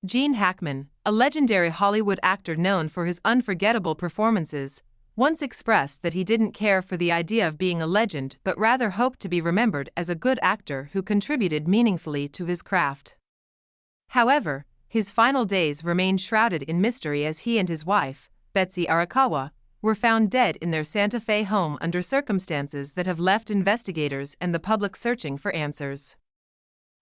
Gene Hackman, a legendary Hollywood actor known for his unforgettable performances, once expressed that he didn't care for the idea of being a legend but rather hoped to be remembered as a good actor who contributed meaningfully to his craft. However, his final days remained shrouded in mystery as he and his wife, Betsy Arakawa, were found dead in their Santa Fe home under circumstances that have left investigators and the public searching for answers.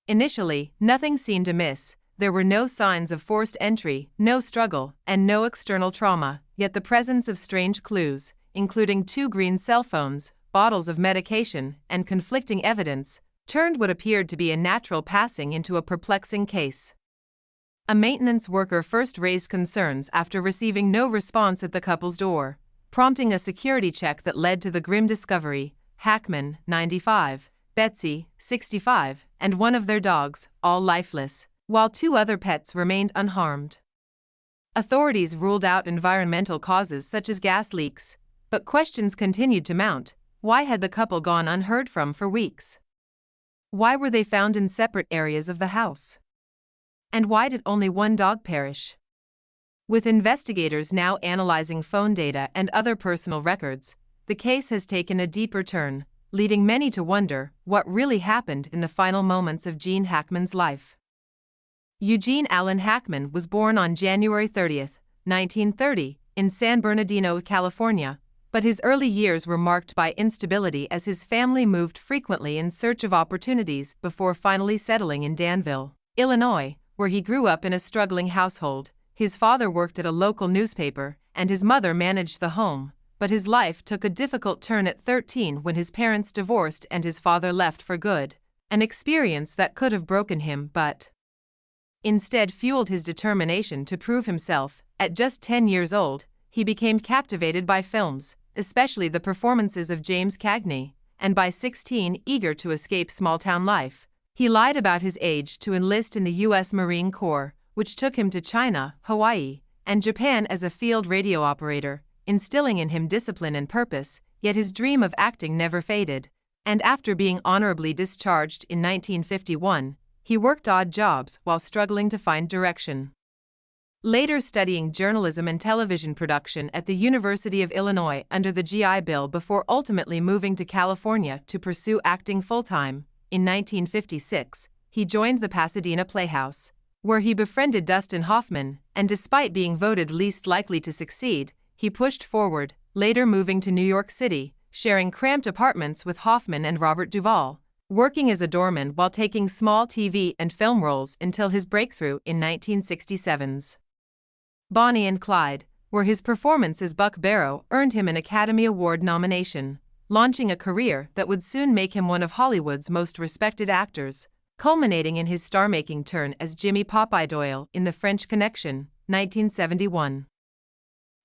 Initially, nothing seemed amiss. There were no signs of forced entry, no struggle, and no external trauma, yet the presence of strange clues, including 2 green cell phones, bottles of medication, and conflicting evidence, turned what appeared to be a natural passing into a perplexing case. A maintenance worker first raised concerns after receiving no response at the couple's door, prompting a security check that led to the grim discovery: Hackman, 95, Betsy, 65, and one of their dogs, all lifeless, while 2 other pets remained unharmed. Authorities ruled out environmental causes such as gas leaks, but questions continued to mount. Why had the couple gone unheard from for weeks? Why were they found in separate areas of the house? And why did only one dog perish? With investigators now analyzing phone data and other personal records, the case has taken a deeper turn, leading many to wonder what really happened in the final moments of Gene Hackman's life. Eugene Allen Hackman was born on January 30, 1930, in San Bernardino, California, but his early years were marked by instability as his family moved frequently in search of opportunities before finally settling in Danville, Illinois, where he grew up in a struggling household. His father worked at a local newspaper, and his mother managed the home, but his life took a difficult turn at 13 when his parents divorced and his father left for good, an experience that could have broken him but instead fueled his determination to prove himself. At just 10 years old, he became captivated by films, especially the performances of James Cagney, and by 16, eager to escape small-town life, he lied about his age to enlist in the U.S. Marine Corps, which took him to China, Hawaii, and Japan as a field radio operator, instilling in him discipline and purpose. Yet his dream of acting never faded, and after being honorably discharged in 1951, he worked odd jobs while struggling to find direction. Later studying journalism and television production at the University of Illinois under the GI Bill before ultimately moving to California to pursue acting full-time, in 1956, he joined the Pasadena Playhouse, where he befriended Dustin Hoffman, and despite being voted least likely to succeed, he pushed forward, later moving to New York City, sharing cramped apartments with Hoffman and Robert Duvall, working as a doorman while taking small TV and film roles until his breakthrough in 1967's Bonnie and Clyde, where his performance as Buck Barrow earned him an Academy Award nomination, launching a career that would soon make him one of Hollywood's most respected actors, culminating in his star-making turn as Jimmy Popeye Doyle in The French Connection, 1971.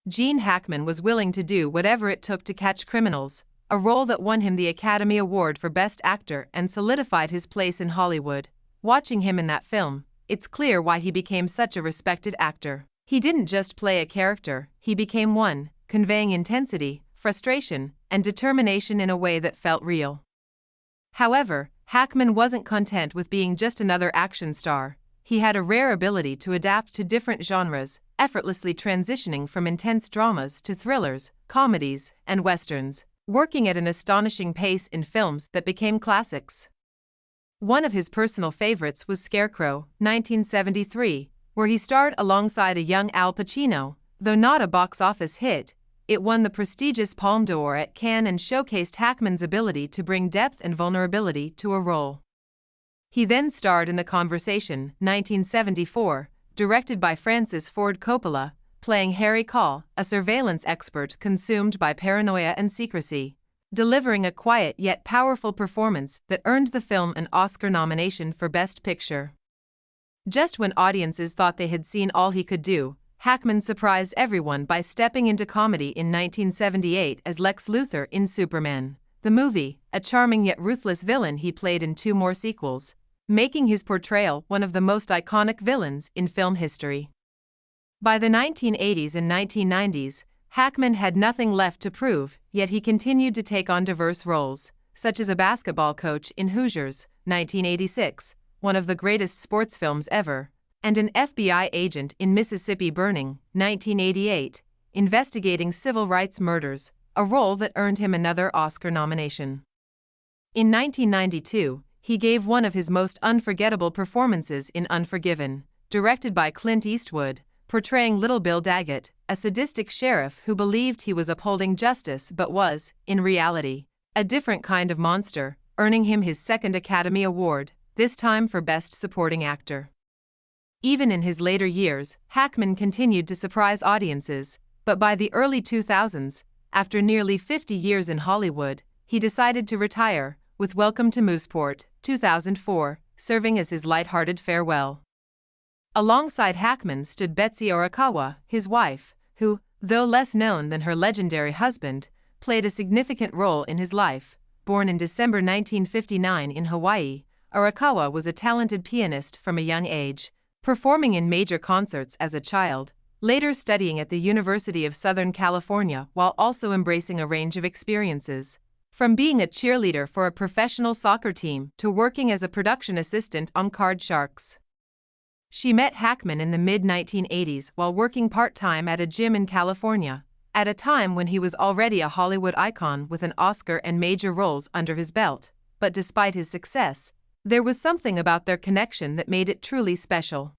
Gene Hackman was willing to do whatever it took to catch criminals, a role that won him the Academy Award for Best Actor and solidified his place in Hollywood. Watching him in that film, it's clear why he became such a respected actor. He didn't just play a character, he became one, conveying intensity, frustration, and determination in a way that felt real. However, Hackman wasn't content with being just another action star. He had a rare ability to adapt to different genres, effortlessly transitioning from intense dramas to thrillers, comedies, and westerns, working at an astonishing pace in films that became classics. One of his personal favorites was Scarecrow, 1973, where he starred alongside a young Al Pacino. Though not a box office hit, it won the prestigious Palme d'Or at Cannes and showcased Hackman's ability to bring depth and vulnerability to a role. He then starred in The Conversation, 1974, directed by Francis Ford Coppola, playing Harry Call, a surveillance expert consumed by paranoia and secrecy, delivering a quiet yet powerful performance that earned the film an Oscar nomination for Best Picture. Just when audiences thought they had seen all he could do, Hackman surprised everyone by stepping into comedy in 1978 as Lex Luthor in Superman, the movie, a charming yet ruthless villain he played in 2 more sequels, making his portrayal one of the most iconic villains in film history. By the 1980s and 1990s, Hackman had nothing left to prove, yet he continued to take on diverse roles, such as a basketball coach in Hoosiers, 1986, one of the greatest sports films ever, and an FBI agent in Mississippi Burning, 1988, investigating civil rights murders, a role that earned him another Oscar nomination. In 1992, he gave one of his most unforgettable performances in Unforgiven, directed by Clint Eastwood, portraying Little Bill Daggett, a sadistic sheriff who believed he was upholding justice but was, in reality, a different kind of monster, earning him his second Academy Award, this time for Best Supporting Actor. Even in his later years, Hackman continued to surprise audiences, but by the early 2000s, after nearly 50 years in Hollywood, he decided to retire, with Welcome to Mooseport, 2004, serving as his light-hearted farewell. Alongside Hackman stood Betsy Arakawa, his wife, who, though less known than her legendary husband, played a significant role in his life. Born in December 1959 in Hawaii, Arakawa was a talented pianist from a young age, performing in major concerts as a child, later studying at the University of Southern California while also embracing a range of experiences, from being a cheerleader for a professional soccer team to working as a production assistant on Card Sharks. She met Hackman in the mid-1980s while working part-time at a gym in California, at a time when he was already a Hollywood icon with an Oscar and major roles under his belt. But despite his success, there was something about their connection that made it truly special.